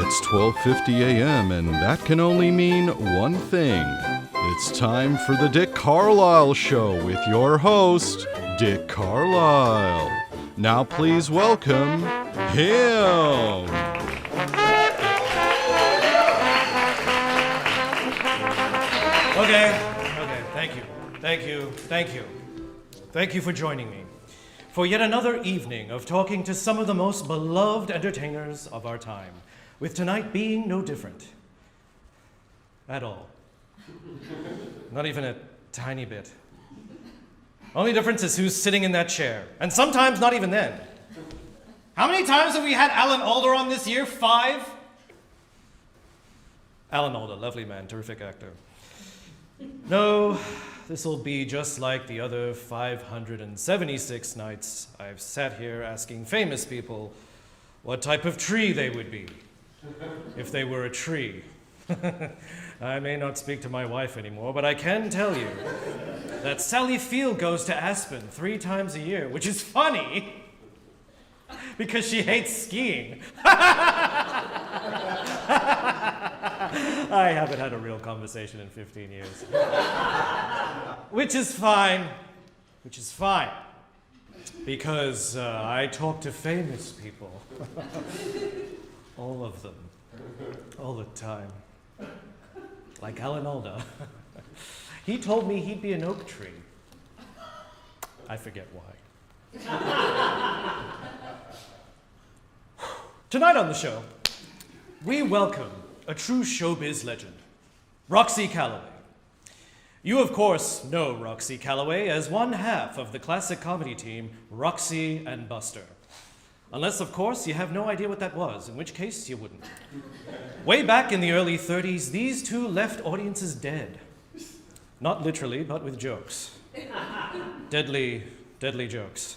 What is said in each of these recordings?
It's 12:50 a.m. and that can only mean one thing. It's time for the Dick Carlyle Show with your host, Dick Carlyle. Now please welcome him. Okay, thank you for joining me for yet another evening of talking to some of the most beloved entertainers of our time, with tonight being no different at all. Not even a tiny bit. Only difference is who's sitting in that chair, and sometimes not even then. How many times have we had Alan Alda on this year? 5? Alan Alda, lovely man, terrific actor. No, this'll be just like the other 576 nights I've sat here asking famous people what type of tree they would be if they were a tree. I may not speak to my wife anymore, but I can tell you that Sally Field goes to Aspen 3 times a year, which is funny because she hates skiing. I haven't had a real conversation in 15 years. Which is fine. Because I talk to famous people. All of them. All the time. Like Alan Alda. He told me he'd be an oak tree. I forget why. Tonight on the show, we welcome a true showbiz legend, Roxy Calloway. You, of course, know Roxy Calloway as one half of the classic comedy team Roxy and Buster. Unless, of course, you have no idea what that was, in which case you wouldn't. Way back in the early 30s, these two left audiences dead. Not literally, but with jokes. Deadly, deadly jokes.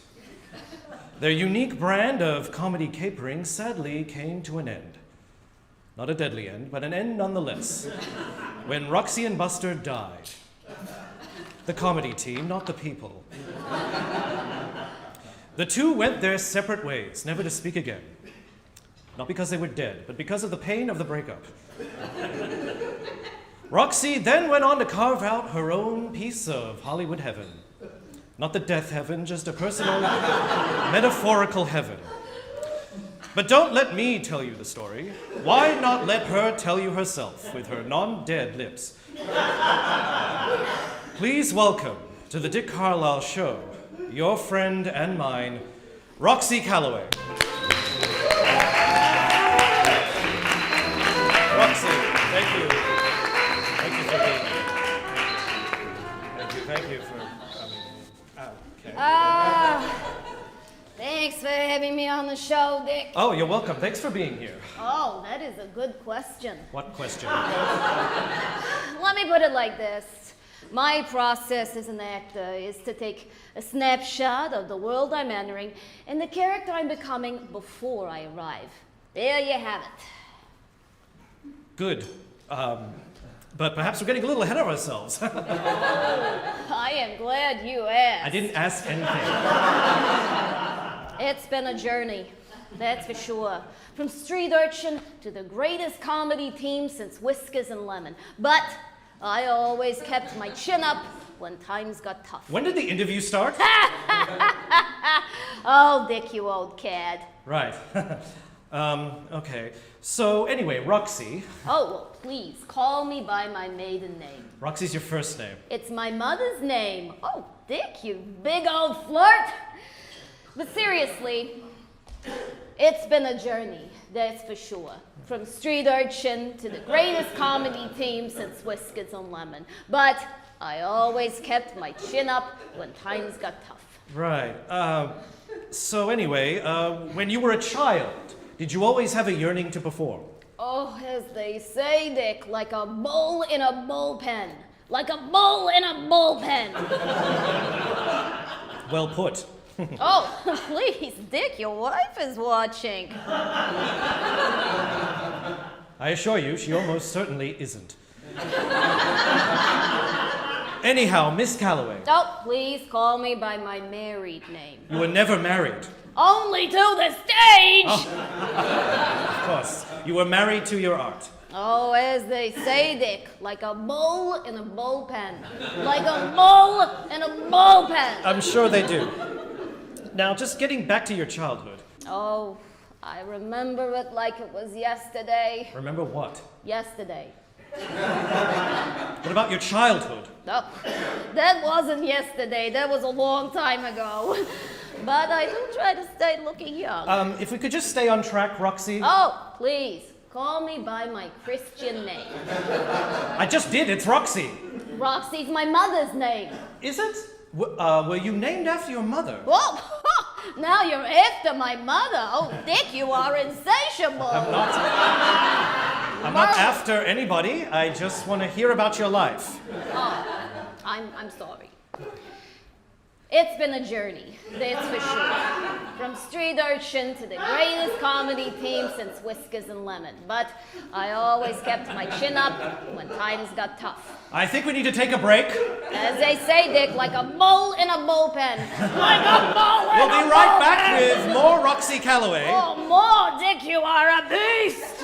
Their unique brand of comedy capering sadly came to an end. Not a deadly end, but an end nonetheless. When Roxy and Buster died. The comedy team, not the people. The two went their separate ways, never to speak again. Not because they were dead, but because of the pain of the breakup. Roxy then went on to carve out her own piece of Hollywood heaven. Not the death heaven, just a personal, metaphorical heaven. But don't let me tell you the story. Why not let her tell you herself with her non-dead lips? Please welcome to the Dick Carlyle Show, your friend and mine, Roxy Calloway. Roxy, thank you. Thank you for being here. Thank you for coming. Okay. Thanks for having me on the show, Dick. Oh, you're welcome. Thanks for being here. Oh, that is a good question. What question? Let me put it like this. My process as an actor is to take a snapshot of the world I'm entering and the character I'm becoming before I arrive. There you have it. Good. But perhaps we're getting a little ahead of ourselves. I am glad you asked. I didn't ask anything. It's been a journey, that's for sure. From street urchin to the greatest comedy team since Whiskers and Lemon. But I always kept my chin up when times got tough. When did the interview start? Oh, Dick, you old cad. Right. Okay. So anyway, Roxy. Oh, well, please, call me by my maiden name. Roxy's your first name. It's my mother's name. Oh, Dick, you big old flirt. But seriously, it's been a journey, that's for sure. From street urchin to the greatest comedy team since Whiskers and Lemon. But I always kept my chin up when times got tough. Right. So anyway, when you were a child, did you always have a yearning to perform? Oh, as they say, Dick, like a bull in a bullpen. Like a bull in a bullpen. Well put. Oh, please, Dick, your wife is watching. I assure you, she almost certainly isn't. Anyhow, Miss Calloway. Oh, please call me by my married name. You were never married. Only to the stage! Oh. Of course. You were married to your art. Oh, as they say, Dick, like a bull in a bullpen. Like a bull in a bullpen. I'm sure they do. Now, just getting back to your childhood. Oh, I remember it like it was yesterday. Remember what? Yesterday. What about your childhood? Oh, that wasn't yesterday. That was a long time ago. But I do try to stay looking young. If we could just stay on track, Roxy. Oh, please, call me by my Christian name. I just did. It's Roxy. Roxy's my mother's name. Is it? Were you named after your mother? Whoa! Now you're after my mother. Oh, Dick, you are insatiable. I'm not after anybody. I just want to hear about your life. Oh, I'm sorry. It's been a journey, that's for sure. From street urchin to the greatest comedy team since Whiskers and Lemon. But I always kept my chin up when times got tough. I think we need to take a break. As they say, Dick, like a bull in a bullpen. Like a bull in We'll be right back with more Roxy Calloway. Oh, more, Dick, you are a beast.